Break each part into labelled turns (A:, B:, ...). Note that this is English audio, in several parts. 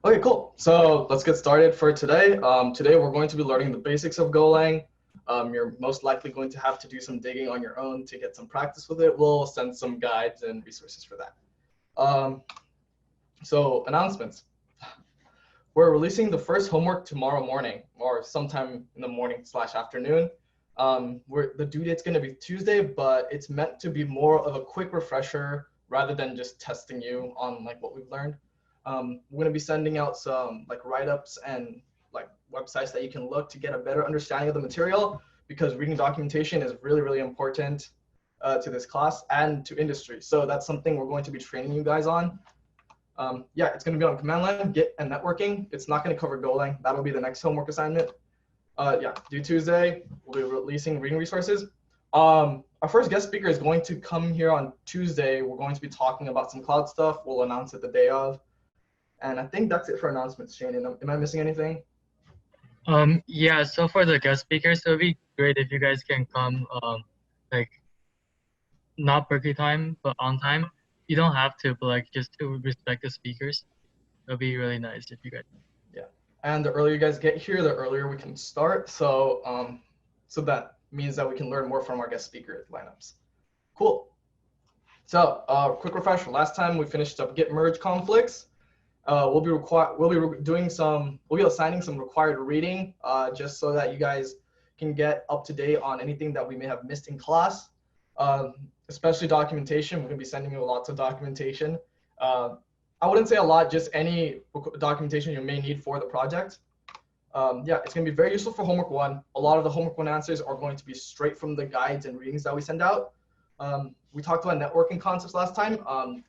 A: Okay, cool. So let's get started for today. Today we're going to be learning the basics of Golang. You're most likely going to have to do some digging on your own to get some practice with it. We'll send some guides and resources for that. So announcements. We're releasing the first homework tomorrow morning or sometime in the morning/afternoon. The due date's going to be Tuesday, but it's meant to be more of a quick refresher rather than just testing you on like what we've learned. We're going to be sending out some like write-ups and like websites that you can look to get a better understanding of the material, because reading documentation is really, really important to this class and to industry. So that's something we're going to be training you guys on. Yeah, it's going to be on command line, Git, and networking. It's not going to cover Golang. That'll be the next homework assignment. Yeah, due Tuesday, we'll be releasing reading resources. Our first guest speaker is going to come here on Tuesday. We're going to be talking about some cloud stuff. We'll announce it the day of. And I think that's it for announcements, Shane. Am I missing anything?
B: Yeah, so for the guest speakers, it would be great if you guys can come like not Berkeley time, but on time. You don't have to, but like just to respect the speakers. It'll be really nice if you guys.
A: Yeah. And the earlier you guys get here, the earlier we can start. So so that means that we can learn more from our guest speaker lineups. Cool. So quick refresher. Last time we finished up Git merge conflicts. We'll be assigning some required reading just so that you guys can get up to date on anything that we may have missed in class, especially documentation. We're going to be sending you lots of documentation. I wouldn't say a lot, just any documentation you may need for the project. Yeah, it's going to be very useful for homework 1. A lot of the homework 1 answers are going to be straight from the guides and readings that we send out. We talked about networking concepts last time.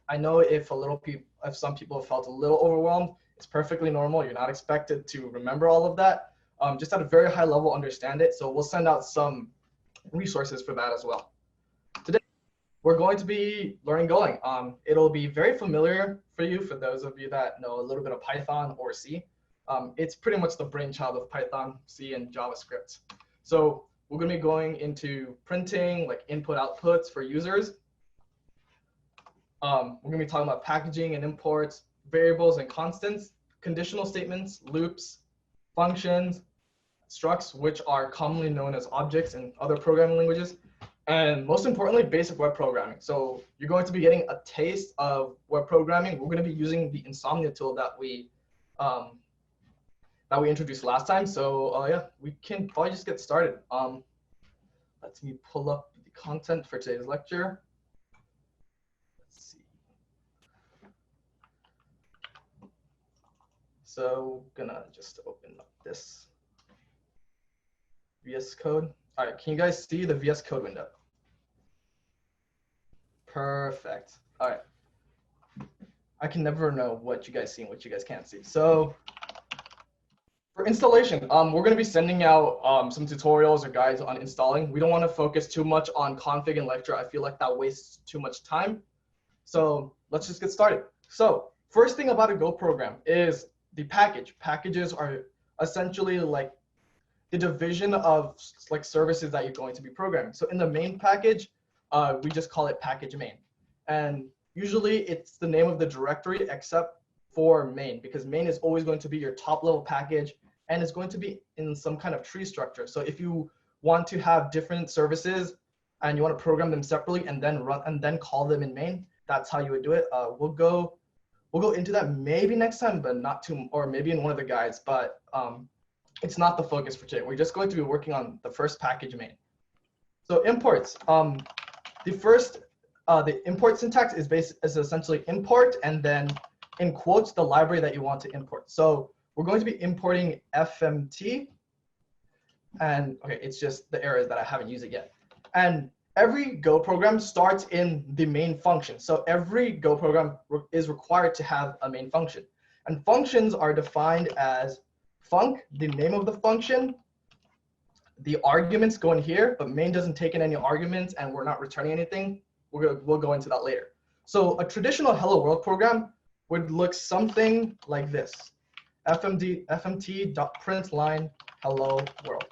A: I know if some people have felt a little overwhelmed, it's perfectly normal. You're not expected to remember all of that. Just at a very high level, understand it. So we'll send out some resources for that as well. Today, we're going to be learning Golang. It'll be very familiar for you, for those of you that know a little bit of Python or C. It's pretty much the brainchild of Python, C, and JavaScript. So we're going to be going into printing, like input outputs for users. We're going to be talking about packaging and imports, variables and constants, conditional statements, loops, functions, structs, which are commonly known as objects in other programming languages, and most importantly, basic web programming. So you're going to be getting a taste of web programming. We're going to be using the Insomnia tool that we introduced last time. So yeah, we can probably just get started. Let me pull up the content for today's lecture. Let's see. So gonna just open up this VS Code. All right, can you guys see the VS Code window? Perfect. All right. I can never know what you guys see and what you guys can't see. So for installation, we're going to be sending out some tutorials or guides on installing. We don't want to focus too much on config and lecture. I feel like that wastes too much time. So let's just get started. So first thing about a Go program is the package. Packages are essentially like the division of like services that you're going to be programming. So in the main package, we just call it package main. And usually it's the name of the directory except for main, because main is always going to be your top level package and it's going to be in some kind of tree structure. So if you want to have different services and you want to program them separately and then call them in main, that's how you would do it. We'll go into that maybe next time, but not too, or maybe in one of the guides, but it's not the focus for today. We're just going to be working on the first package main. So imports. The import syntax is essentially import and then in quotes the library that you want to import. So we're going to be importing FMT, and okay, it's just the errors that I haven't used it yet. And every Go program starts in the main function. So every Go program is required to have a main function. And functions are defined as func, the name of the function, the arguments go in here, but main doesn't take in any arguments and we're not returning anything. We'll go into that later. So a traditional hello world program would look something like this. fmt.println hello world.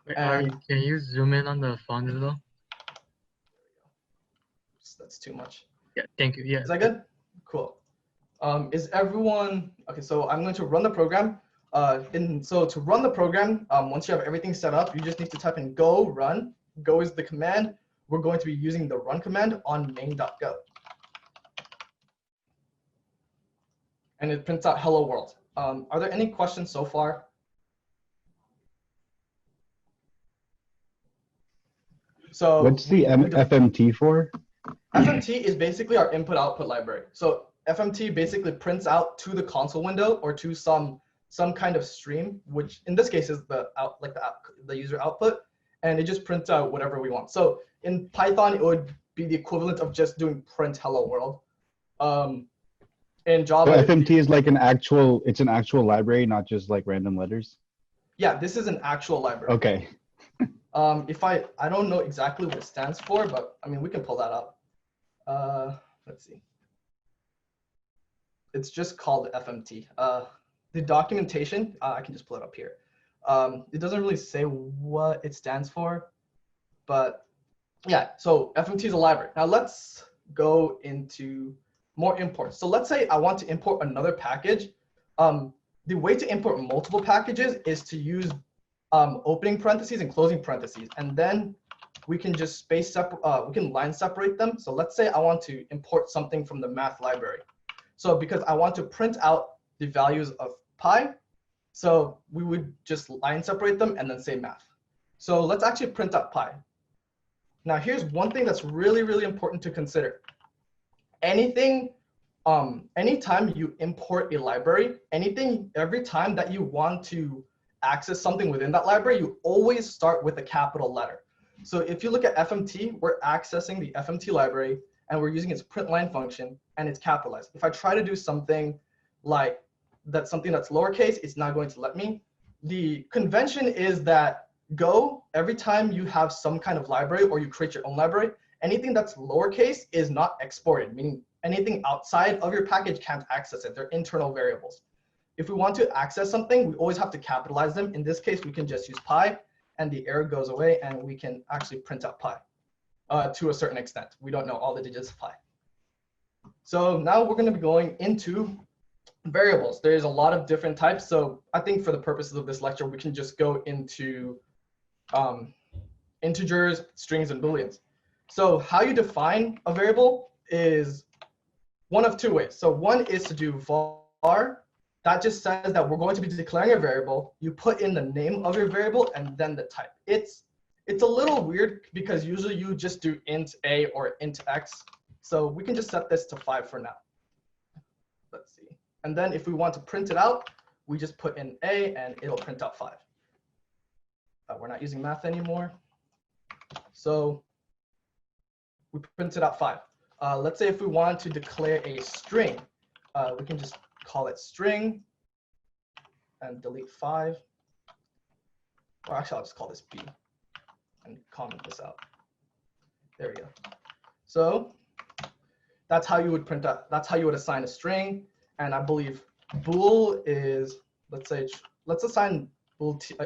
B: Wait, Ari, can you zoom in on the font a little?
A: That's too much.
B: Yeah, thank you. Yeah.
A: Is that good? Cool. Is everyone, okay, so I'm going to run the program. So to run the program, once you have everything set up, you just need to type in go run. Go is the command. We're going to be using the run command on main.go. And it prints out hello world. Are there any questions so far? So
C: what's the FMT for?
A: FMT is basically our input output library. So FMT basically prints out to the console window or to some kind of stream, which in this case is the user output, and it just prints out whatever we want. So in Python, it would be the equivalent of just doing print hello world. In Java,
C: so FMT is like it's an actual library, not just like random letters.
A: Yeah, this is an actual library.
C: Okay.
A: If I don't know exactly what it stands for, but I mean we can pull that up. Let's see. It's just called FMT. The documentation, I can just pull it up here. It doesn't really say what it stands for, but yeah, so FMT is a library. Now let's go into more imports. So let's say I want to import another package. The way to import multiple packages is to use opening parentheses and closing parentheses, and then we can just we can line separate them. So let's say I want to import something from the math library. So because I want to print out the values of pi, so we would just line separate them and then say math. So let's actually print out pi. Now here's one thing that's really, really important to consider. Anytime you import a library, every time that you want to access something within that library, you always start with a capital letter. So if you look at FMT, we're accessing the FMT library and we're using its print line function and it's capitalized. If I try to do something like something that's lowercase, it's not going to let me. The convention is that Go, every time you have some kind of library or you create your own library, anything that's lowercase is not exported, meaning anything outside of your package can't access it. They're internal variables. If we want to access something, we always have to capitalize them. In this case, we can just use pi and the error goes away and we can actually print out pi to a certain extent. We don't know all the digits of pi. So now we're going to be going into variables. There's a lot of different types. So I think for the purposes of this lecture, we can just go into integers, strings, and booleans. So how you define a variable is one of two ways. So one is to do var. That just says that we're going to be declaring a variable. You put in the name of your variable and then the type. It's a little weird because usually you just do int a or int x. So we can just set this to 5 for now. Let's see. And then if we want to print it out, we just put in a and it'll print out 5. We're not using math anymore. So we printed out 5. Let's say if we want to declare a string, we can just call it string and delete 5. Or actually, I'll just call this b and comment this out. There we go. So that's how you would print out. That's how you would assign a string. And I believe bool is, let's assign bool tr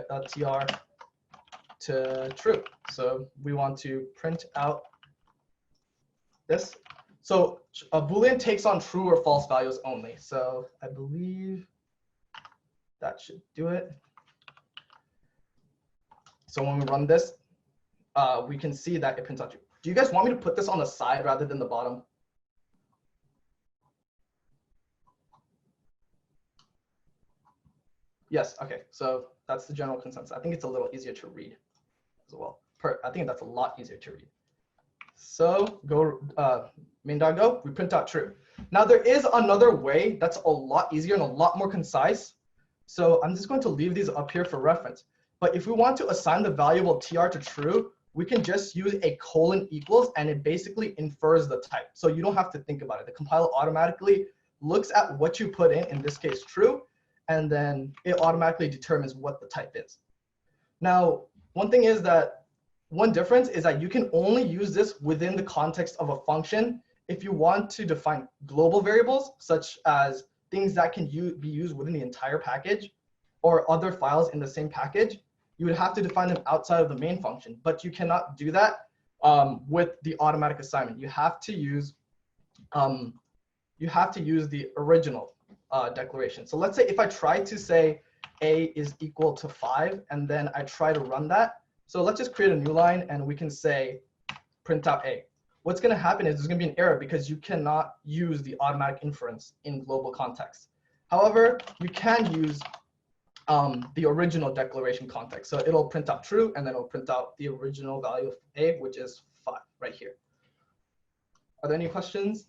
A: to true. So we want to print out this. So a Boolean takes on true or false values only. So I believe that should do it. So when we run this, we can see that it prints out true. Do you guys want me to put this on the side rather than the bottom? Yes, okay, so that's the general consensus. I think it's a little easier to read as well. I think that's a lot easier to read. So go main.go, we print out true. Now there is another way that's a lot easier and a lot more concise. So I'm just going to leave these up here for reference. But if we want to assign the variable tr to true, we can just use a colon equals and it basically infers the type. So you don't have to think about it. The compiler automatically looks at what you put in this case true, and then it automatically determines what the type is. Now, one difference is that you can only use this within the context of a function. If you want to define global variables, such as things that can be used within the entire package or other files in the same package, you would have to define them outside of the main function. But you cannot do that with the automatic assignment. You have to use you have to use the original declaration. So let's say if I try to say a is equal to 5, and then I try to run that. So let's just create a new line, and we can say print out a. What's going to happen is there's going to be an error because you cannot use the automatic inference in global context. However, you can use the original declaration context. So it'll print out true, and then it'll print out the original value of a, which is 5 right here. Are there any questions?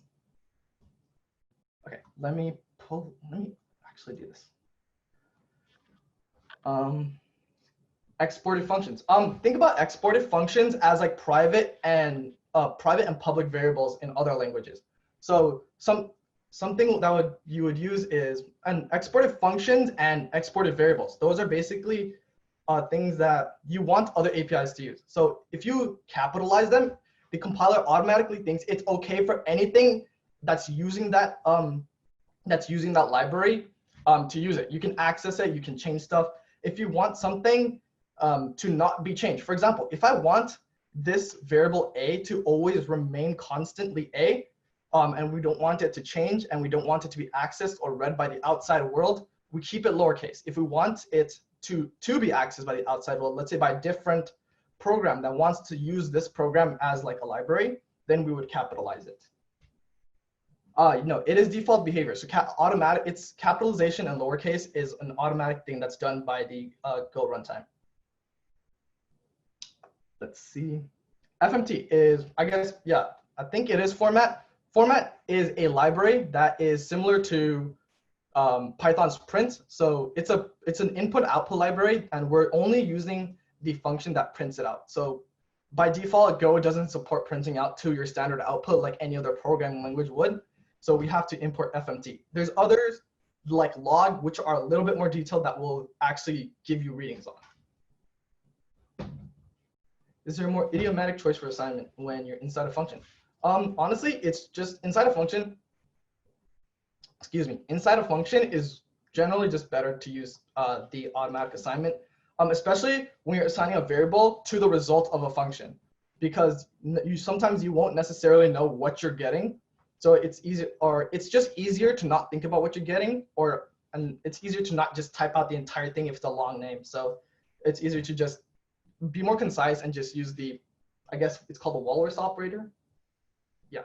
A: Okay, let me actually do this. Exported functions. Think about exported functions as like private and public variables in other languages. So something that you would use is an exported functions and exported variables. Those are basically things that you want other APIs to use. So if you capitalize them, the compiler automatically thinks it's okay for anything that's using that library to use it. You can access it. You can change stuff. If you want something to not be changed, for example, if I want this variable a to always remain constantly a, and we don't want it to change, and we don't want it to be accessed or read by the outside world, we keep it lowercase. If we want it to be accessed by the outside world, let's say by a different program that wants to use this program as like a library, then we would capitalize it. No, it is default behavior. So it's capitalization and lowercase is an automatic thing that's done by the Go runtime. Let's see. FMT is, I guess, yeah, I think it is format. Format is a library that is similar to Python's print. So it's an input-output library, and we're only using the function that prints it out. So by default, Go doesn't support printing out to your standard output like any other programming language would. So we have to import FMT. There's others like log, which are a little bit more detailed that will actually give you readings on. Is there a more idiomatic choice for assignment when you're inside a function? Honestly, it's just inside a function. Excuse me. Inside a function is generally just better to use the automatic assignment, especially when you're assigning a variable to the result of a function, because sometimes you won't necessarily know what you're getting. So it's easy, or it's just easier to not think about what you're getting, and it's easier to not just type out the entire thing if it's a long name. So it's easier to just be more concise and just use the, I guess it's called the walrus operator. Yeah.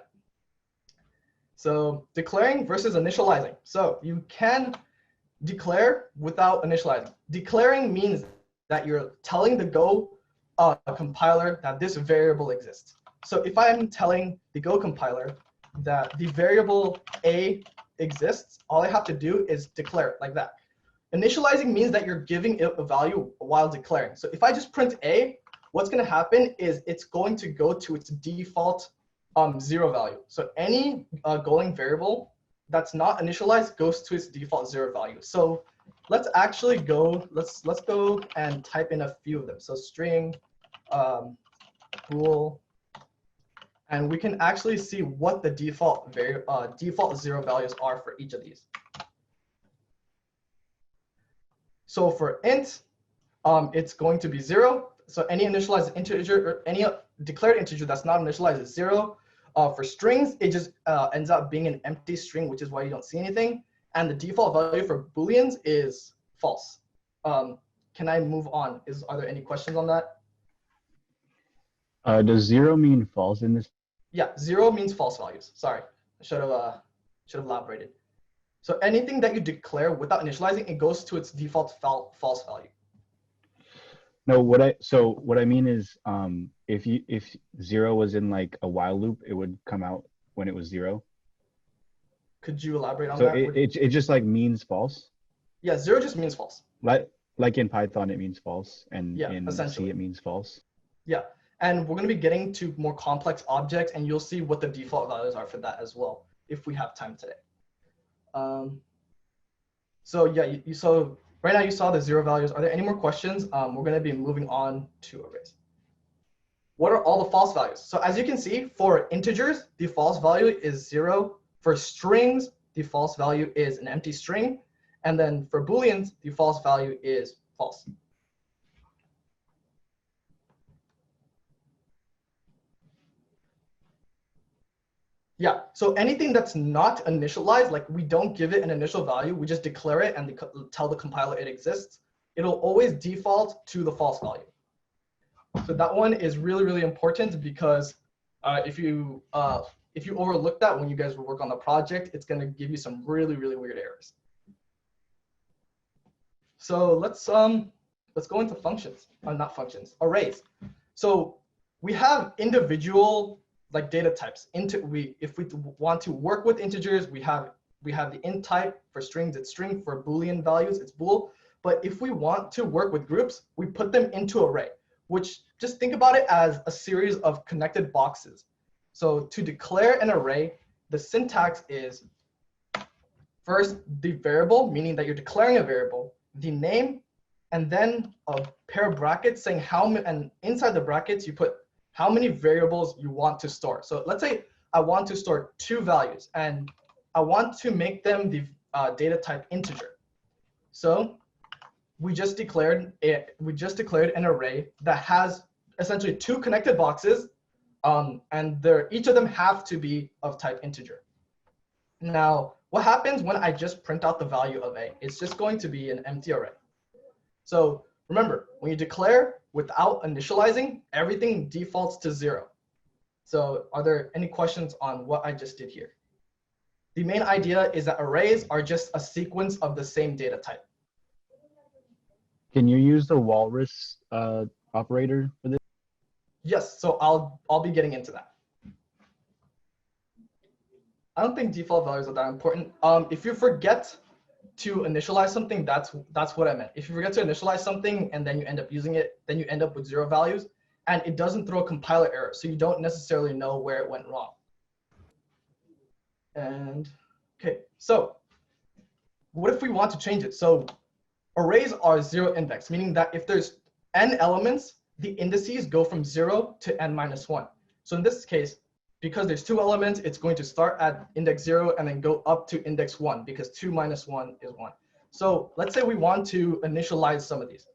A: So declaring versus initializing. So you can declare without initializing. Declaring means that you're telling the Go compiler that this variable exists. So if I'm telling the Go compiler that the variable a exists, all I have to do is declare it like that. Initializing means that you're giving it a value while declaring. So if I just print a, what's going to happen is it's going to go to its default 0 value. So any Golang variable that's not initialized goes to its default 0 value. So let's actually go, let's go and type in a few of them. So string, bool, and we can actually see what the default 0 values are for each of these. So for int, it's going to be 0. So any initialized integer or any declared integer that's not initialized is 0. For strings, it just ends up being an empty string, which is why you don't see anything. And the default value for booleans is false. Can I move on? Are there any questions on that?
C: Does 0 mean false in this?
A: Yeah, 0 means false values. Sorry, I should have elaborated. So anything that you declare without initializing, it goes to its default false value.
C: No, what I mean is, if 0 was in like a while loop, it would come out when it was 0.
A: Could you elaborate on
C: so
A: that?
C: So it just like means false.
A: Yeah, 0 just means false.
C: Like in Python, it means false, and
A: yeah,
C: in
A: essentially.
C: C, it means false.
A: Yeah, and we're going to be getting to more complex objects, and you'll see what the default values are for that as well, if we have time today. So yeah, so right now you saw the 0 values. Are there any more questions? We're going to be moving on to arrays. What are all the false values? So as you can see, for integers, the false value is 0. For strings, the false value is an empty string. And then for booleans, the false value is false. Yeah, so anything that's not initialized, like we don't give it an initial value, we just declare it and tell the compiler it exists, it'll always default to the false value. So that one is really, really important because if you overlook that when you guys work on the project, it's going to give you some really, really weird errors. So let's go into functions, not functions, arrays. So we have individual like data types. If we want to work with integers, we have the int type. For strings, it's string. For Boolean values, it's bool. But if we want to work with groups, we put them into array, which just think about it as a series of connected boxes. So to declare an array, the syntax is first the variable, meaning that you're declaring a variable, the name, and then a pair of brackets saying how many, and inside the brackets you put how many variables you want to store. So let's say I want to store 2 values and I want to make them the data type integer. So we just declared an array that has essentially 2 connected boxes, and each of them have to be of type integer. Now, what happens when I just print out the value of a? It's just going to be an empty array. So remember, when you declare without initializing, everything defaults to 0. So are there any questions on what I just did here? The main idea is that arrays are just a sequence of the same data type.
C: Can you use the walrus operator for this?
A: Yes, so I'll be getting into that. I don't think default values are that important. If you forget to initialize something, that's what I meant. If you forget to initialize something and then you end up using it, then you end up with 0 values, and it doesn't throw a compiler error, so you don't necessarily know where it went wrong. And okay, so what if we want to change it? So arrays are 0 index, meaning that if there's n elements, the indices go from 0 to n minus 1. So in this case, because there's 2 elements, it's going to start at index 0 and then go up to index 1 because 2 minus 1 is 1. So let's say we want to initialize some of these.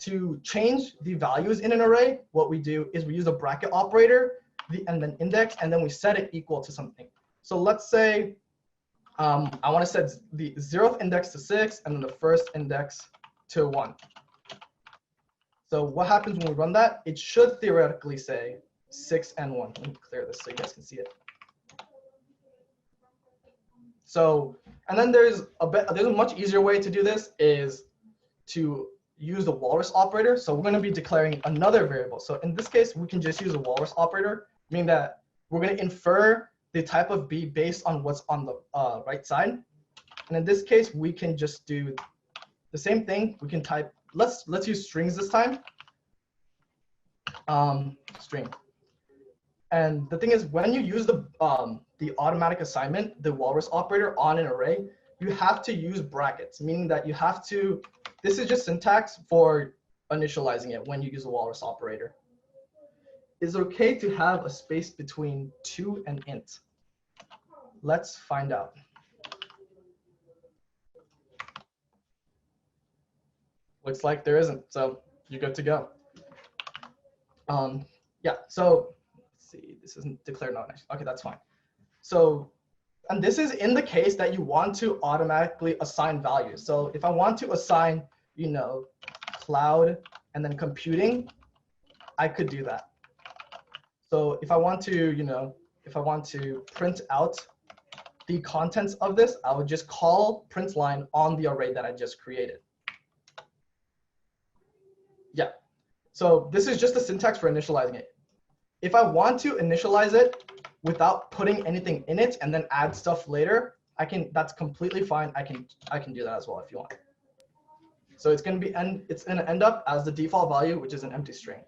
A: To change the values in an array, what we do is we use a bracket operator and then index, and then we set it equal to something. So let's say I want to set the 0th index to 6 and then the 1st index to 1. So what happens when we run that? It should theoretically say 6 and 1. Let me clear this so you guys can see it. So, and then there's a much easier way to do this is to use the walrus operator. So we're going to be declaring another variable. So in this case, we can just use a walrus operator, meaning that we're going to infer the type of B based on what's on the right side. And in this case, we can just do the same thing. We can type, let's use strings this time. String. And the thing is, when you use the automatic assignment, the walrus operator on an array, you have to use brackets, meaning that you have to, this is just syntax for initializing it when you use the walrus operator. Is it okay to have a space between 2 and int? Let's find out. Looks like there isn't, so you're good to go. Yeah, so let's see, this isn't declared not nice. Okay, that's fine. So, and this is in the case that you want to automatically assign values. So if I want to assign, you know, cloud and then computing, I could do that. So if I want to, you know, if I want to print out the contents of this, I would just call print line on the array that I just created. Yeah. So this is just the syntax for initializing it. If I want to initialize it without putting anything in it and then add stuff later, that's completely fine. I can do that as well if you want. So it's going to be it's going to end up as the default value, which is an empty string.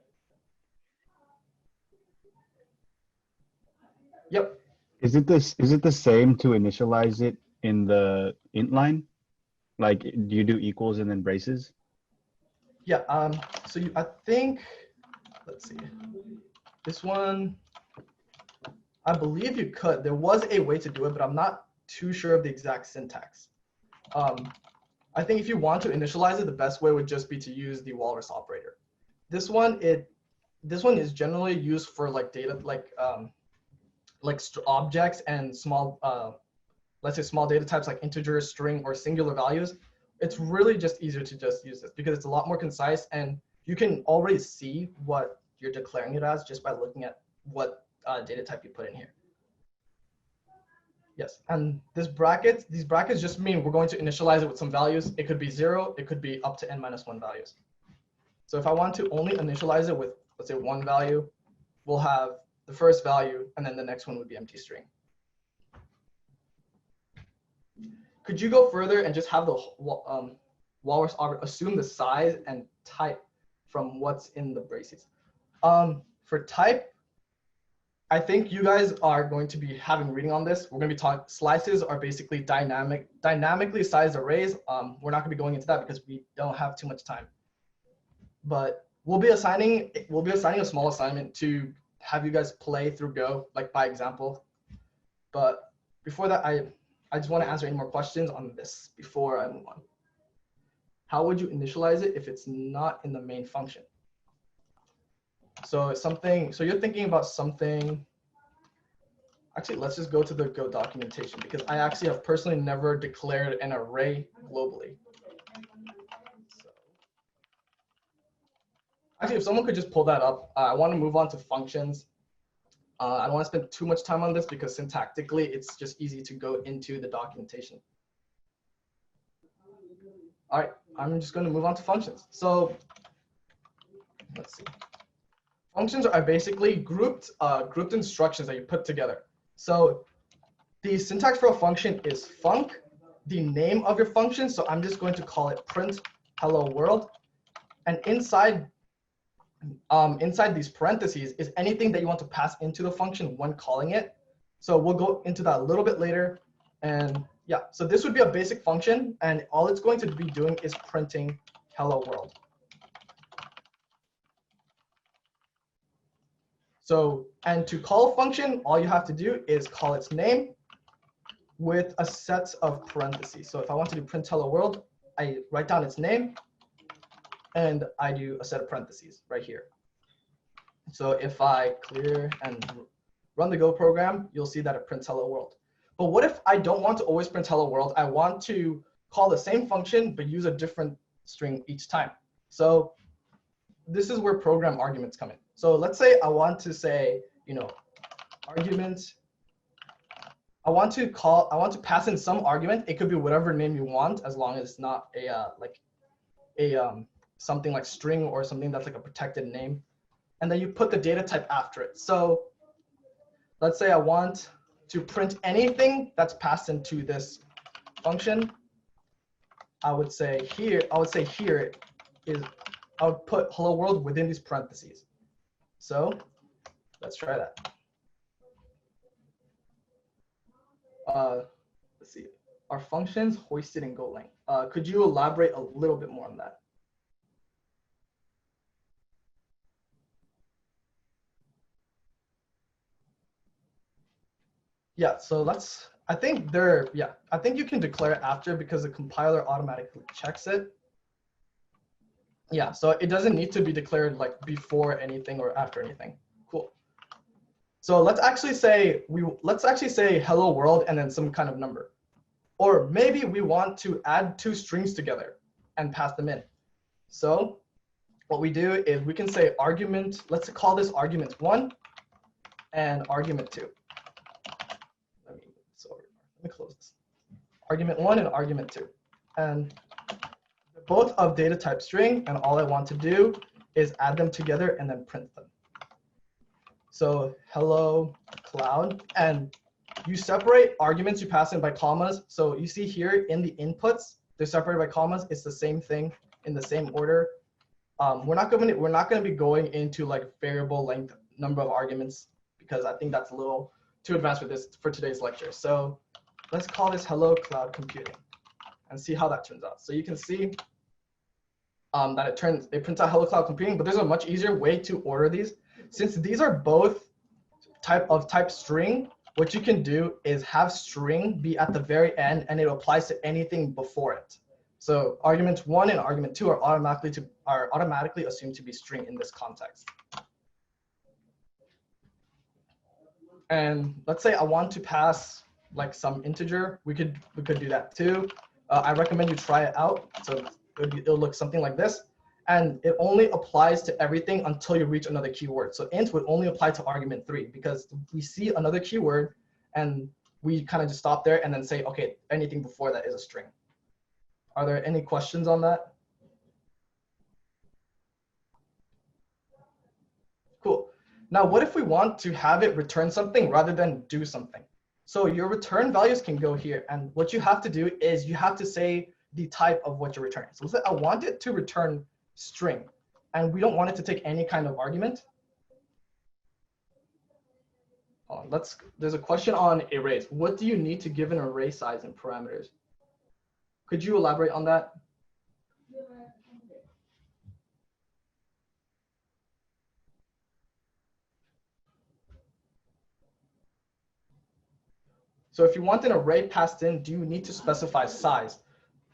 A: Yep.
C: Is it the same to initialize it in the int line? Like, do you do equals and then braces?
A: Yeah. So I think, let's see, this one, I believe you could. There was a way to do it, but I'm not too sure of the exact syntax. I think if you want to initialize it, the best way would just be to use the walrus operator. This one is generally used for like data, like like objects and small, let's say small data types like integer, string, or singular values, it's really just easier to just use this because it's a lot more concise and you can already see what you're declaring it as just by looking at what data type you put in here. Yes, and these brackets just mean we're going to initialize it with some values. It could be 0, it could be up to n-1 values. So if I want to only initialize it with, let's say, 1 value, we'll have the first value, and then the next one would be empty string. Could you go further and just have the walrus object assume the size and type from what's in the braces? For type, I think you guys are going to be having reading on this. We're going to be talking, slices are basically dynamically sized arrays. We're not going to be going into that because we don't have too much time. But we'll be assigning a small assignment to have you guys play through Go, like by example. But before that, I just want to answer any more questions on this before I move on. How would you initialize it if it's not in the main function? So you're thinking about something. Actually, let's just go to the Go documentation because I actually have personally never declared an array globally. So, actually, if someone could just pull that up, I want to move on to functions. I don't want to spend too much time on this because syntactically, it's just easy to go into the documentation. All right, I'm just going to move on to functions. So let's see. Functions are basically grouped instructions that you put together. So the syntax for a function is func, the name of your function. So I'm just going to call it print hello world. And inside these parentheses is anything that you want to pass into the function when calling it. So we'll go into that a little bit later. And yeah, so this would be a basic function. And all it's going to be doing is printing hello world. So, and to call a function, all you have to do is call its name with a set of parentheses. So if I want to do print hello world, I write down its name and I do a set of parentheses right here. So if I clear and run the Go program, you'll see that it prints hello world. But what if I don't want to always print hello world? I want to call the same function, but use a different string each time. So this is where program arguments come in. So let's say I want to say, argument. I want to pass in some argument. It could be whatever name you want, as long as it's not something like string or something that's like a protected name. And then you put the data type after it. So let's say I want to print anything that's passed into this function. I would say here is, I would put hello world within these parentheses. So let's try that. Let's see. Are functions hoisted in Golang? Could you elaborate a little bit more on that? Yeah, so I think you can declare it after because the compiler automatically checks it. Yeah, so it doesn't need to be declared like before anything or after anything. Cool. So let's actually say hello world and then some kind of number. Or maybe we want to add 2 strings together and pass them in. So what we do is we can say argument, let's call this argument 1 and argument 2. Let me close this. Argument 1 and argument 2. And both of data type string, and all I want to do is add them together and then print them. So hello cloud, and you separate arguments you pass in by commas. So you see here in the inputs, they're separated by commas. It's the same thing in the same order. We're not going to be going into like variable length number of arguments because I think that's a little too advanced for today's lecture. So let's call this hello cloud computing and see how that turns out. So you can see that it prints out hello cloud computing, but there's a much easier way to order these. Since these are both type string, what you can do is have string be at the very end and it applies to anything before it. So argument 1 and argument 2 are automatically assumed to be string in this context. And let's say I want to pass like some integer. We could do that too. I recommend you try it out. So it'll look something like this. And it only applies to everything until you reach another keyword. So int would only apply to argument 3 because we see another keyword and we kind of just stop there and then say, okay, anything before that is a string. Are there any questions on that? Cool. Now, what if we want to have it return something rather than do something? So your return values can go here. And what you have to do is you have to say the type of what you're returning. So let's say I want it to return string, and we don't want it to take any kind of argument. There's a question on arrays. What do you need to give an array size and parameters? Could you elaborate on that? So if you want an array passed in, do you need to specify size?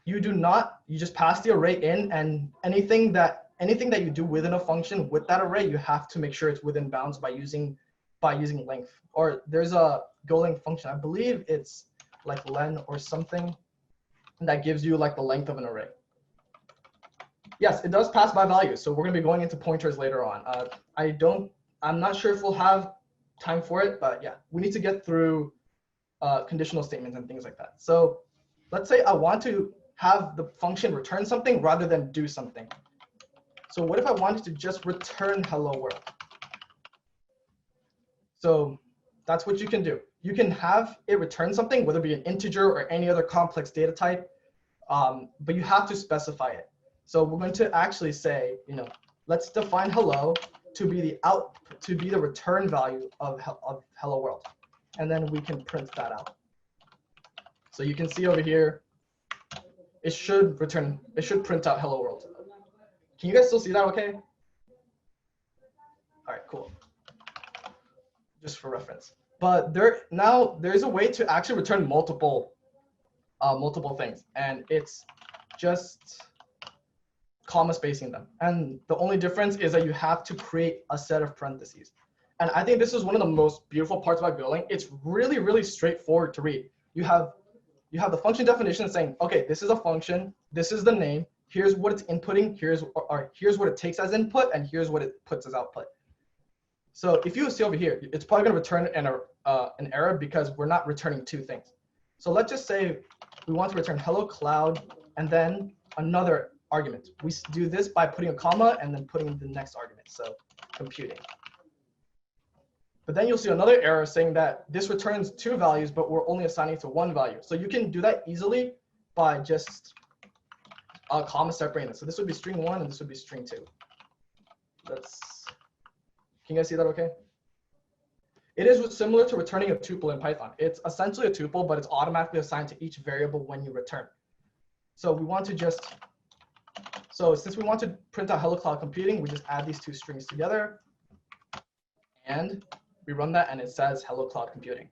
A: You do not. You just pass the array in, and anything that you do within a function with that array, you have to make sure it's within bounds by using length. Or there's a Golang function, I believe it's like len or something, that gives you like the length of an array. Yes, it does pass by values. So we're going to be going into pointers later on. I'm not sure if we'll have time for it, but yeah, we need to get through conditional statements and things like that. So let's say I want to have the function return something rather than do something. So what if I wanted to just return hello world? So that's what you can do. You can have it return something, whether it be an integer or any other complex data type, but you have to specify it. So we're going to actually say, let's define hello to be the return value of hello world, and then we can print that out. So you can see over here, it should print out hello world. Can you guys still see that okay? All right, cool. Just for reference. But there's a way to actually return multiple things, and it's just comma spacing them. And the only difference is that you have to create a set of parentheses. And I think this is one of the most beautiful parts about Golang. It's really, really straightforward to read. You have the function definition saying, okay, this is a function, this is the name, here's what it's inputting, here's what it takes as input, and here's what it puts as output. So if you see over here, it's probably going to return an error because we're not returning two things. So let's just say we want to return hello cloud and then another argument. We do this by putting a comma and then putting the next argument, so computing. But then you'll see another error saying that this returns two values, but we're only assigning it to one value. So you can do that easily by just comma separating it. So this would be string 1 and this would be string 2. Can you guys see that okay? It is similar to returning a tuple in Python. It's essentially a tuple, but it's automatically assigned to each variable when you return. So we want to since we want to print out hello cloud computing, we just add these two strings together and we run that and it says hello cloud computing.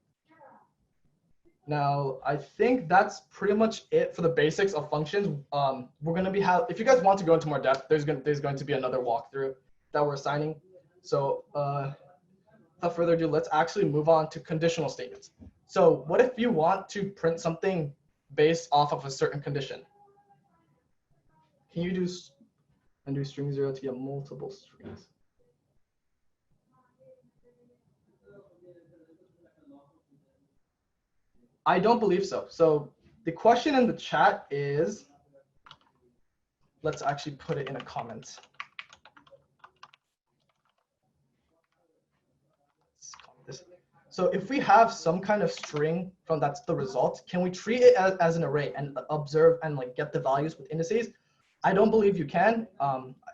A: Now, I think that's pretty much it for the basics of functions. We're going to be if you guys want to go into more depth, there's going to be another walkthrough that we're assigning. So without further ado, let's actually move on to conditional statements. So what if you want to print something based off of a certain condition? Can you do string 0 to get multiple strings? I don't believe so. So the question in the chat is, let's actually put it in a comment. So if we have some kind of string that's the result, can we treat it as an array and observe and like get the values with indices? I don't believe you can.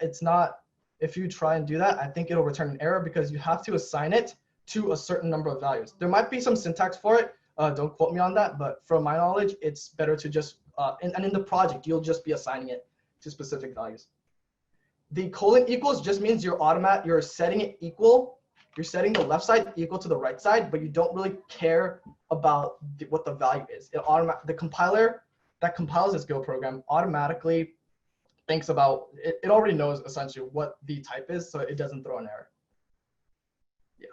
A: It's not, if you try and do that, I think it'll return an error because you have to assign it to a certain number of values. There might be some syntax for it. Don't quote me on that, but from my knowledge, it's better to just, and in the project, you'll just be assigning it to specific values. The colon equals just means you're setting it equal. You're setting the left side equal to the right side, but you don't really care about what the value is. The compiler that compiles this Go program automatically thinks about, it already knows essentially what the type is, so it doesn't throw an error. Yeah.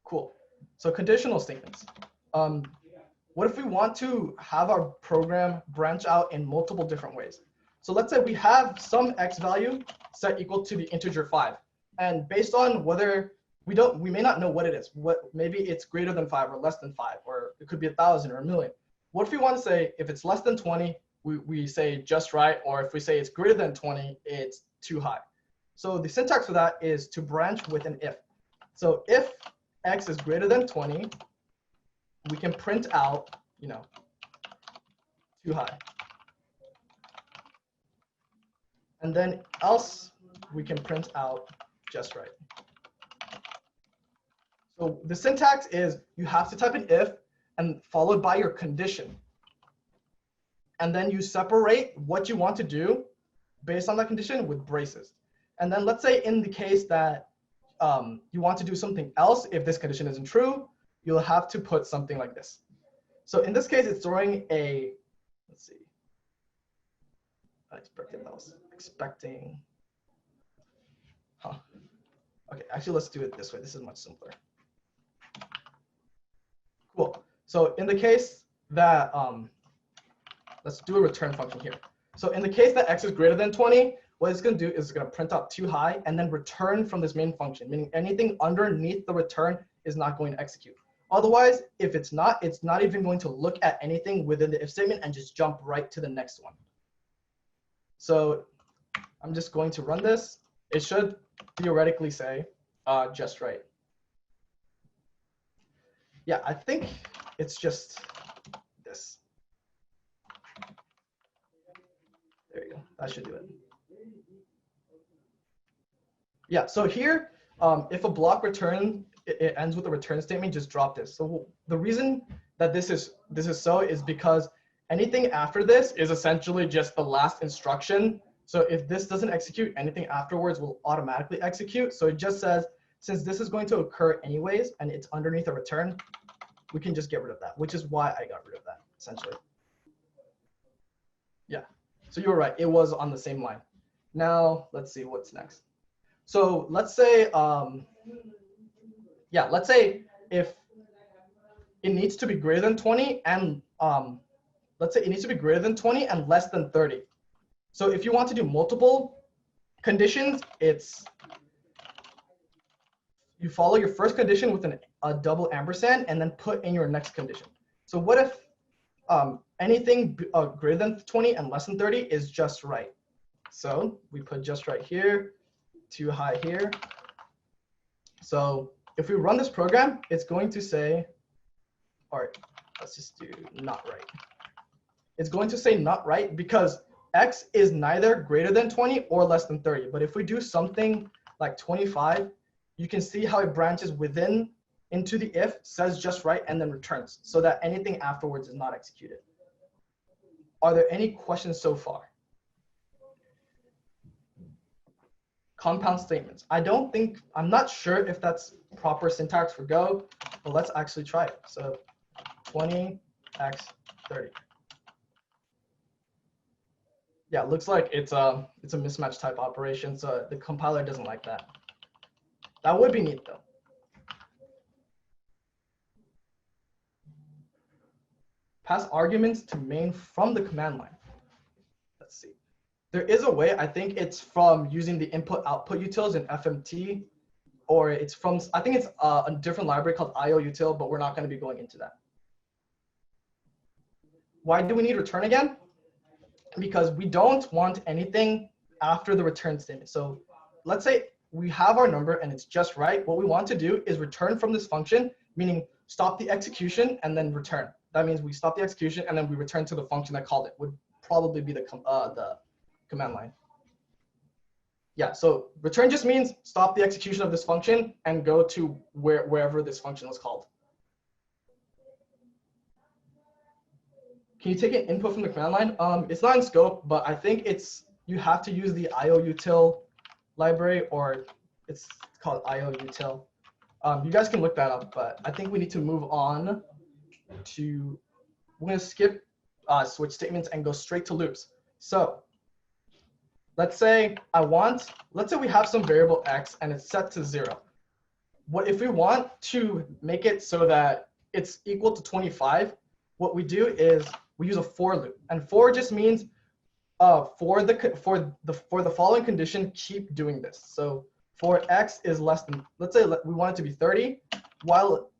A: Cool. So conditional statements. What if we want to have our program branch out in multiple different ways? So let's say we have some x value set equal to the integer 5. And based on whether we may not know what it is. Maybe it's greater than 5 or less than 5, or it could be 1,000 or 1,000,000. What if we want to say if it's less than 20, we say just right, or if we say it's greater than 20, it's too high. So the syntax for that is to branch with an if. So if x is greater than 20, we can print out, too high. And then else we can print out just right. So the syntax is you have to type an if and followed by your condition. And then you separate what you want to do based on that condition with braces. And then let's say in the case that you want to do something else, if this condition isn't true, you'll have to put something like this. So in this case, it's throwing a, let's see, expecting, Okay, actually, let's do it this way. This is much simpler. Cool. So in the case that, let's do a return function here. So in the case that x is greater than 20, what it's going to do is it's going to print out too high and then return from this main function, meaning anything underneath the return is not going to execute. Otherwise, if it's not even going to look at anything within the if statement and just jump right to the next one. So I'm just going to run this. It should theoretically say just right. Yeah, I think it's just this. There you go. That should do it. Yeah, so here, if a block return, it ends with a return statement, just drop this. So the reason that this is so is because anything after this is essentially just the last instruction. So if this doesn't execute, anything afterwards will automatically execute. So it just says, since this is going to occur anyways, and it's underneath a return, we can just get rid of that, which is why I got rid of that, essentially. Yeah, so you were right. It was on the same line. Now, let's see what's next. So let's say, let's say if it needs to be greater than 20 and let's say it needs to be greater than 20 and less than 30. So if you want to do multiple conditions, it's you follow your first condition with a double ampersand and then put in your next condition. So what if anything greater than 20 and less than 30 is just right? So we put just right here, too high here. So if we run this program, it's going to say, all right, let's just do not right. It's going to say not right because x is neither greater than 20 or less than 30. But if we do something like 25, you can see how it branches within into the if, says just right, and then returns so that anything afterwards is not executed. Are there any questions so far? Compound statements. I'm not sure if that's proper syntax for Go, but let's actually try it. So 20x 30. Yeah, it looks like it's a mismatch type operation, so the compiler doesn't like that. That would be neat though. Pass arguments to main from the command line. Let's see. There is a way, I think it's from using the input-output utils in FMT, or it's from, I think it's a different library called IOUtil, but we're not going to be going into that. Why do we need return again? Because we don't want anything after the return statement. So let's say we have our number and it's just right. What we want to do is return from this function, meaning stop the execution and then return. That means we stop the execution and then we return to the function that called it, would probably be the command line. Yeah, so return just means stop the execution of this function and go to wherever this function was called. Can you take an input from the command line? It's not in scope, but I think you have to use the IOUtil library, or it's called IOUtil. You guys can look that up, but I think we need to move on to, we're going to skip switch statements and go straight to loops. So let's say we have some variable x and it's set to 0. what if we want to make it so that it's equal to 25, what we do is we use a for loop, and for just means for the following condition, keep doing this. So for x is less than, let's say we want it to be 30, while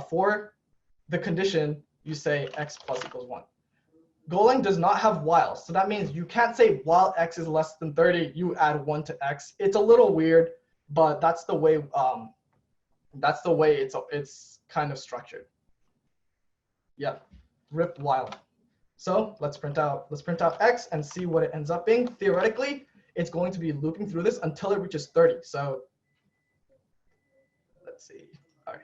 A: for the condition you say x plus equals 1. Golang does not have while, so that means you can't say while x is less than 30, you add 1 to x. It's a little weird, but that's the way it's kind of structured. Yeah, rip while. So let's print out x and see what it ends up being. Theoretically, it's going to be looping through this until it reaches 30. So let's see. All right.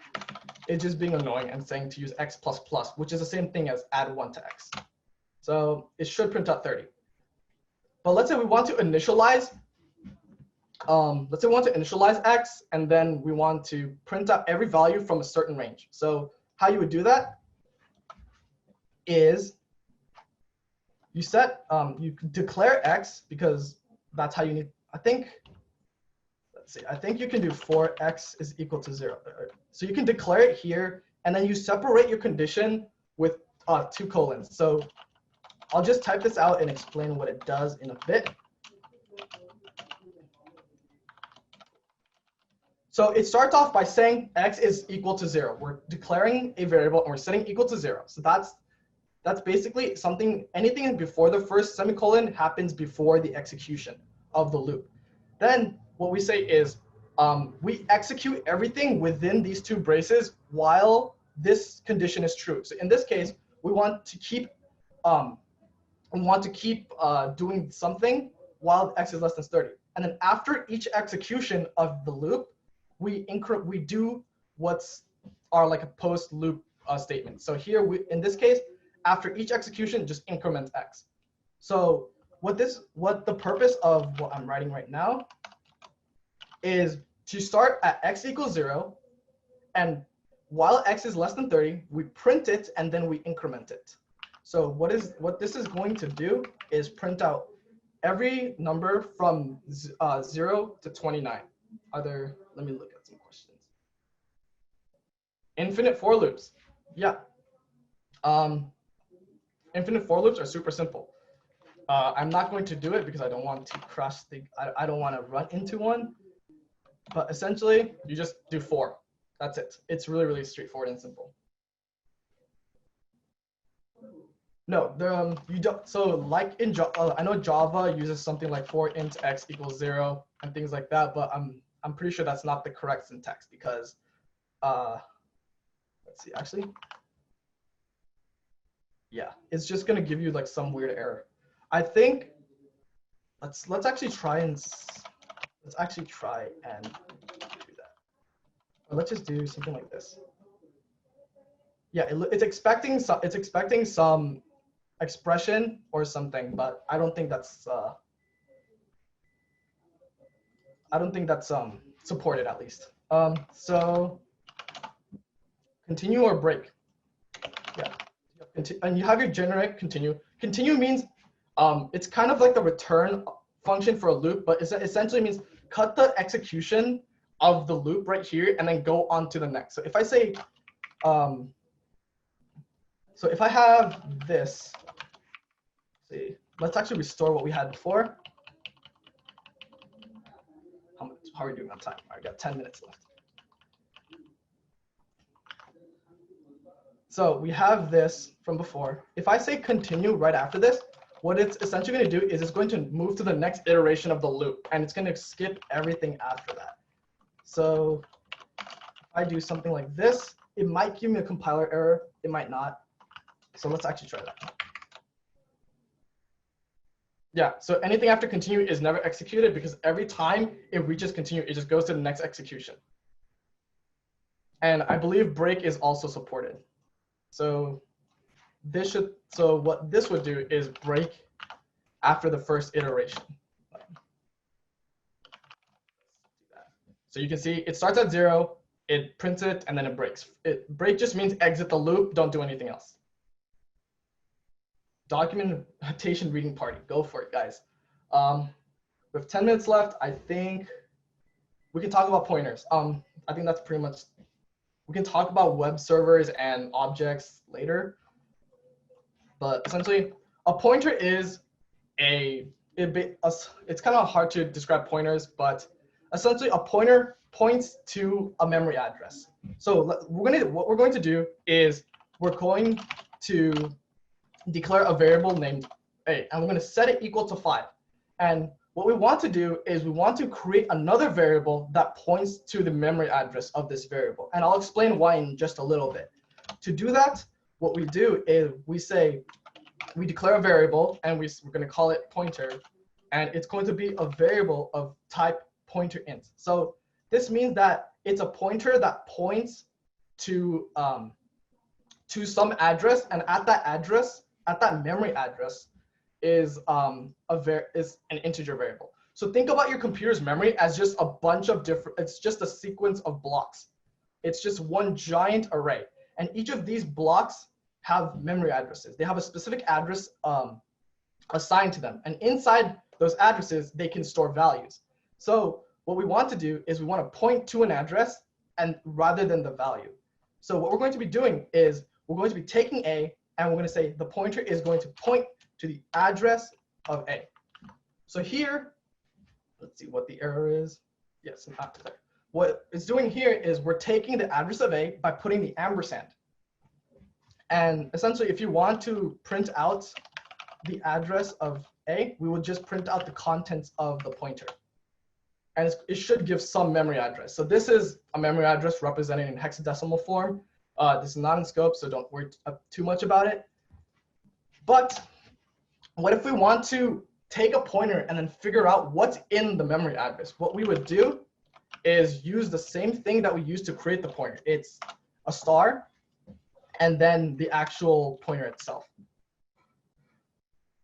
A: It's just being annoying and saying to use x plus plus, which is the same thing as add 1 to x. So it should print out 30. But let's say we want to initialize. X, and then we want to print out every value from a certain range. So how you would do that is you declare x, because that's how you need, I think you can do for x is equal to 0. So you can declare it here, and then you separate your condition with 2 colons. So I'll just type this out and explain what it does in a bit. So it starts off by saying x is equal to 0. We're declaring a variable and we're setting equal to 0. So that's basically anything before the first semicolon happens before the execution of the loop. Then what we say is we execute everything within these 2 braces while this condition is true. So in this case, we want to keep doing something while x is less than 30. And then after each execution of the loop, we do what's are like a post loop statement. So here in this case, after each execution, just increment x. So what the purpose of what I'm writing right now is to start at x equals 0, and while x is less than 30, we print it and then we increment it. So what this is going to do is print out every number from 0 to 29. Let me look at some questions. Infinite for loops. Yeah. Infinite for loops are super simple. I'm not going to do it because I don't want to crash I don't want to run into one. But essentially, you just do for. That's it. It's really, really straightforward and simple. No, you don't. So like in Java, I know Java uses something like for int x equals 0 and things like that, but I'm pretty sure that's not the correct syntax because let's see, actually. Yeah, it's just gonna give you like some weird error. I think let's actually try and do that. Or let's just do something like this. Yeah, it's expecting some expression or something, but I don't think that's supported at least. So continue or break. Yeah, and you have your generate continue. Continue means it's kind of like the return function for a loop, but it essentially means cut the execution of the loop right here and then go on to the next. So if I say, so if I have this, see, let's actually restore what we had before. How are we doing on time? I got 10 minutes left. So we have this from before. If I say continue right after this, what it's essentially going to do is it's going to move to the next iteration of the loop, and it's going to skip everything after that. So if I do something like this, it might give me a compiler error. It might not. So let's actually try that. Yeah, so anything after continue is never executed because every time it reaches continue, it just goes to the next execution. And I believe break is also supported. So what this would do is break after the first iteration. So you can see it starts at 0, it prints it, and then it breaks. Break just means exit the loop, don't do anything else. Documentation reading party, go for it, guys. We have 10 minutes left. I think we can talk about pointers. I think that's pretty much, we can talk about web servers and objects later. But essentially, a pointer is it's kind of hard to describe pointers, but essentially a pointer points to a memory address. So what we're going to do is we're going to declare a variable named A, and we're going to set it equal to 5. And what we want to do is we want to create another variable that points to the memory address of this variable. And I'll explain why in just a little bit. To do that, what we do is we declare a variable, and we're going to call it pointer, and it's going to be a variable of type pointer int. So this means that it's a pointer that points to some address, and at that address, at that memory address, is an integer variable. So think about your computer's memory as just a bunch of it's just a sequence of blocks. It's just one giant array, and each of these blocks have memory addresses. They have a specific address assigned to them, and inside those addresses, they can store values. So what we want to do is we want to point to an address, and rather than the value. So what we're going to be doing is we're going to be taking A, and we're going to say the pointer is going to point to the address of A. So here, let's see what the error is. Yes, not there. What it's doing here is we're taking the address of A by putting the ampersand. And essentially, if you want to print out the address of A, we would just print out the contents of the pointer. And it should give some memory address. So this is a memory address represented in hexadecimal form. This is not in scope, so don't worry too much about it. But what if we want to take a pointer and then figure out what's in the memory address? What we would do is use the same thing that we used to create the pointer. It's a star, and then the actual pointer itself.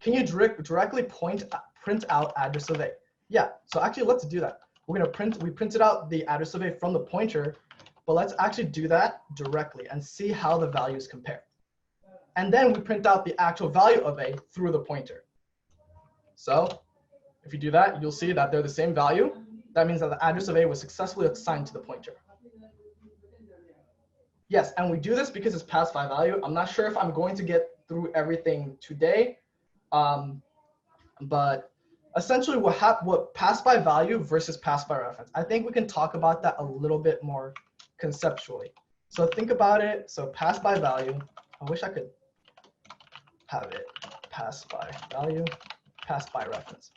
A: Can you directly print out address of A? Yeah, so actually let's do that. We printed out the address of A from the pointer, but let's actually do that directly and see how the values compare. And then we print out the actual value of A through the pointer. So if you do that, you'll see that they're the same value. That means that the address of A was successfully assigned to the pointer. Yes, and we do this because it's pass by value. I'm not sure if I'm going to get through everything today, but essentially what pass by value versus pass by reference. I think we can talk about that a little bit more conceptually. So think about it. So pass by value. I wish I could have it pass by value, pass by reference.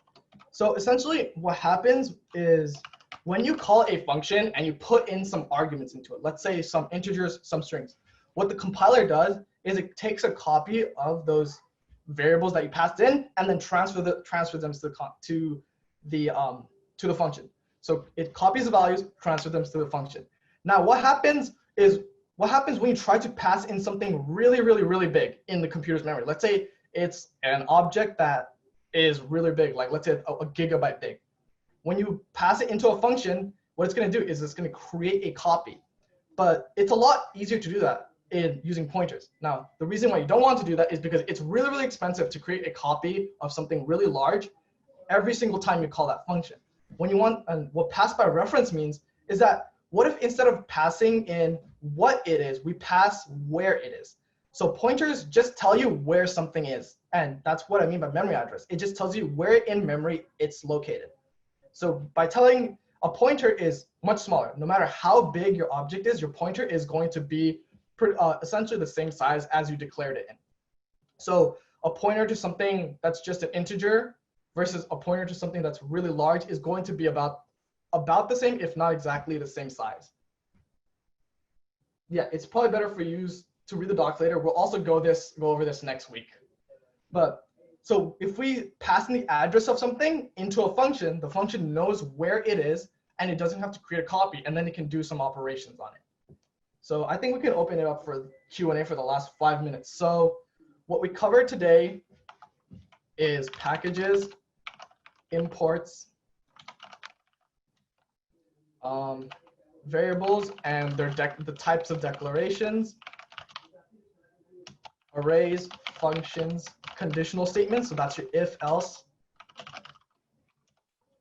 A: So essentially what happens is when you call a function and you put in some arguments into it, let's say some integers, some strings, what the compiler does is it takes a copy of those variables that you passed in and then transfers them to the function. So it copies the values, transfers them to the function. Now what happens when you try to pass in something really, really, really big in the computer's memory? Let's say it's an object that is really big, like let's say a gigabyte big. When you pass it into a function, what it's going to do is it's going to create a copy. But it's a lot easier to do that in using pointers. Now, the reason why you don't want to do that is because it's really, really expensive to create a copy of something really large every single time you call that function. When you want, and what pass by reference means is that what if instead of passing in what it is, we pass where it is? So pointers just tell you where something is. And that's what I mean by memory address. It just tells you where in memory it's located. So by telling a pointer is much smaller, no matter how big your object is, your pointer is going to be essentially the same size as you declared it in. So a pointer to something that's just an integer versus a pointer to something that's really large is going to be about the same, if not exactly the same size. Yeah, it's probably better for you to read the docs later. We'll also go over this next week. But so if we pass in the address of something into a function, the function knows where it is, and it doesn't have to create a copy, and then it can do some operations on it. So I think we can open it up for Q&A for the last 5 minutes. So what we covered today is packages, imports, variables and the types of declarations, arrays, functions, conditional statements. So that's your if else.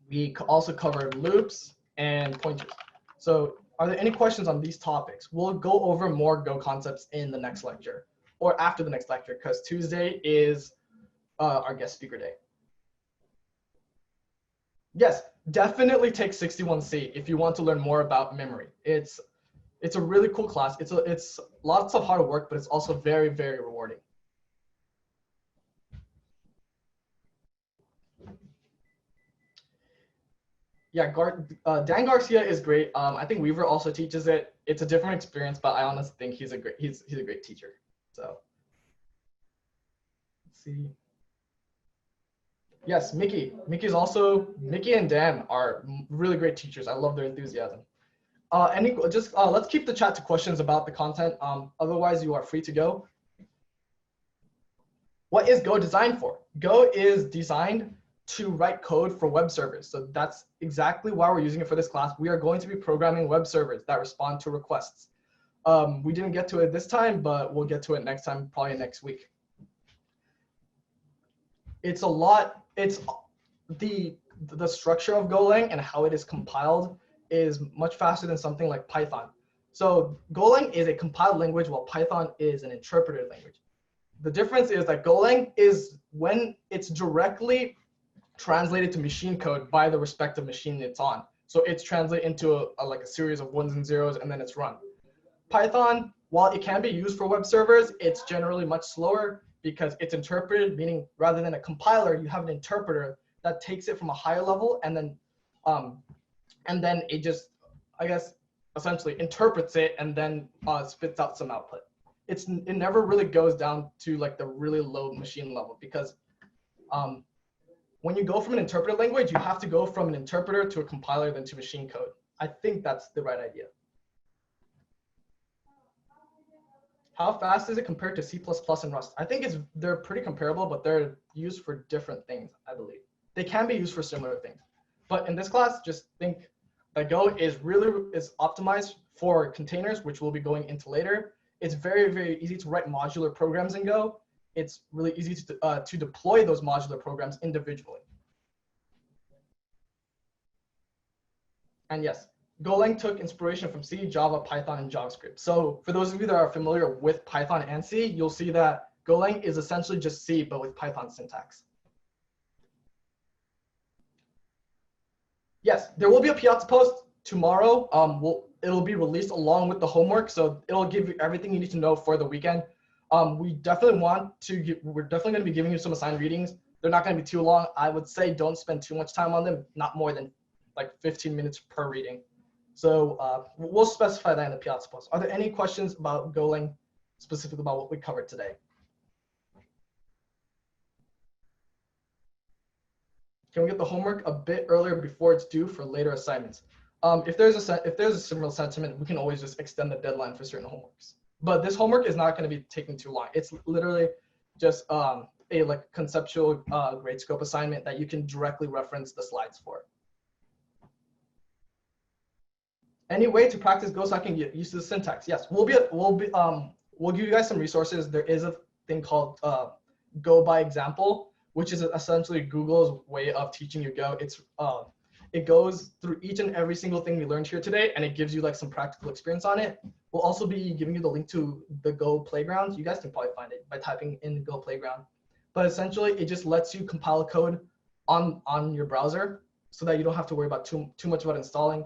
A: We also covered loops and pointers. So Are there any questions on these topics? We'll go over more Go concepts in the next lecture or after the next lecture because Tuesday is our guest speaker day. Yes, definitely take 61C if you want to learn more about memory. It's a really cool class. It's lots of hard work, but it's also very, very rewarding. Yeah, Dan Garcia is great. I think Weaver also teaches it. It's a different experience, but I honestly think he's a great teacher. So let's see. Yes, Mickey and Dan are really great teachers. I love their enthusiasm. Let's keep the chat to questions about the content. Otherwise, you are free to go. What is Go designed for? Go is designed to write code for web servers. So that's exactly why we're using it for this class. We are going to be programming web servers that respond to requests. We didn't get to it this time, but we'll get to it next time, probably next week. It's the structure of Golang and how it is compiled is much faster than something like Python. So Golang is a compiled language while Python is an interpreted language. The difference is that Golang is when it's directly translated to machine code by the respective machine it's on. So it's translated into like a series of ones and zeros and then it's run. Python, while it can be used for web servers, it's generally much slower because it's interpreted, meaning rather than a compiler, you have an interpreter that takes it from a higher level and then it just, I guess, essentially interprets it and then spits out some output. It never really goes down to like the really low machine level because when you go from an interpreted language, you have to go from an interpreter to a compiler then to machine code. I think that's the right idea. How fast is it compared to C++ and Rust? I think they're pretty comparable, but they're used for different things, I believe. They can be used for similar things. But in this class, just think that Go is optimized for containers, which we'll be going into later. It's very, very easy to write modular programs in Go. It's really easy to deploy those modular programs individually. And yes, Golang took inspiration from C, Java, Python, and JavaScript. So for those of you that are familiar with Python and C, you'll see that Golang is essentially just C, but with Python syntax. Yes, there will be a Piazza post tomorrow. It'll be released along with the homework, so it'll give you everything you need to know for the weekend. We're definitely going to be giving you some assigned readings. They're not going to be too long. I would say don't spend too much time on them, not more than like 15 minutes per reading. So we'll specify that in the Piazza post. Are there any questions about Golang, specifically about what we covered today? Can we get the homework a bit earlier before it's due for later assignments? If there's a similar sentiment, we can always just extend the deadline for certain homeworks. But this homework is not going to be taking too long. It's literally just a like conceptual grade scope assignment that you can directly reference the slides for. Any way to practice Go so I can get used to the syntax? Yes, we'll give you guys some resources. There is a thing called Go by example, which is essentially Google's way of teaching you Go. It goes through each and every single thing we learned here today, and it gives you like some practical experience on it. We'll also be giving you the link to the Go playground. You guys can probably find it by typing in Go playground. But essentially, it just lets you compile a code on your browser so that you don't have to worry about too much about installing.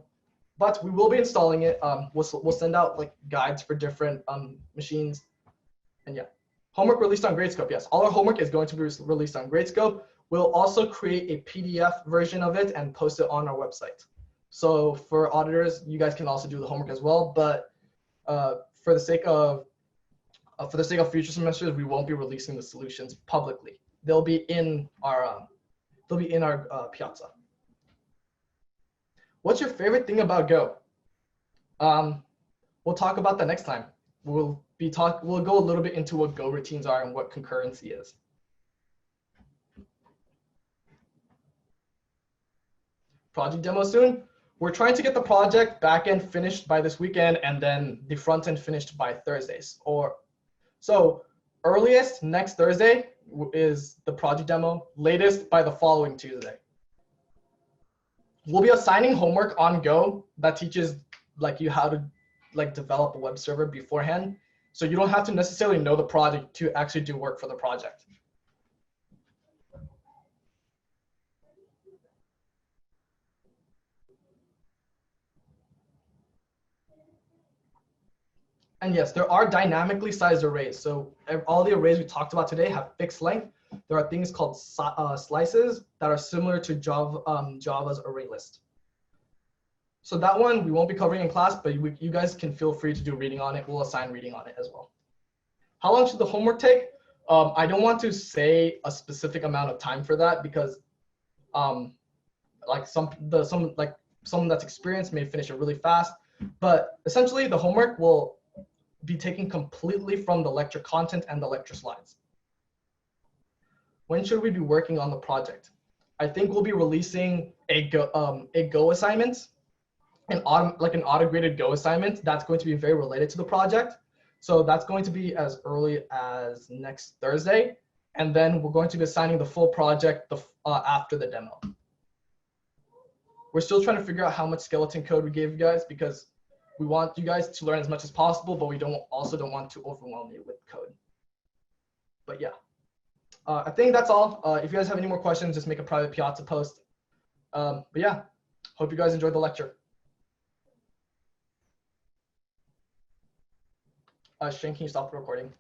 A: But we will be installing it. We'll send out like guides for different machines. And yeah, homework released on Gradescope. Yes, all our homework is going to be released on Gradescope. We'll also create a PDF version of it and post it on our website. So for auditors, you guys can also do the homework as well. But for the sake of future semesters, we won't be releasing the solutions publicly. They'll be in our Piazza. What's your favorite thing about Go? We'll talk about that next time. We'll go a little bit into what Go routines are and what concurrency is. Project demo soon. We're trying to get the project backend finished by this weekend and then the front end finished by Thursdays. So earliest next Thursday is the project demo, latest by the following Tuesday. We'll be assigning homework on Go that teaches like you how to like develop a web server beforehand. So you don't have to necessarily know the project to actually do work for the project. And yes, there are dynamically sized arrays. So all the arrays we talked about today have fixed length. There are things called slices that are similar to Java's array list. So that one we won't be covering in class, but you guys can feel free to do reading on it. We'll assign reading on it as well. How long should the homework take? I don't want to say a specific amount of time for that because like someone that's experienced may finish it really fast. But essentially the homework will be taken completely from the lecture content and the lecture slides. When should we be working on the project? I think we'll be releasing a Go assignment, an auto-graded Go assignment that's going to be very related to the project. So that's going to be as early as next Thursday. And then we're going to be assigning the full project after the demo. We're still trying to figure out how much skeleton code we gave you guys because we want you guys to learn as much as possible, but we also don't want to overwhelm you with code. But yeah, I think that's all. If you guys have any more questions, just make a private Piazza post. But yeah, hope you guys enjoyed the lecture. Shane, can you stop the recording?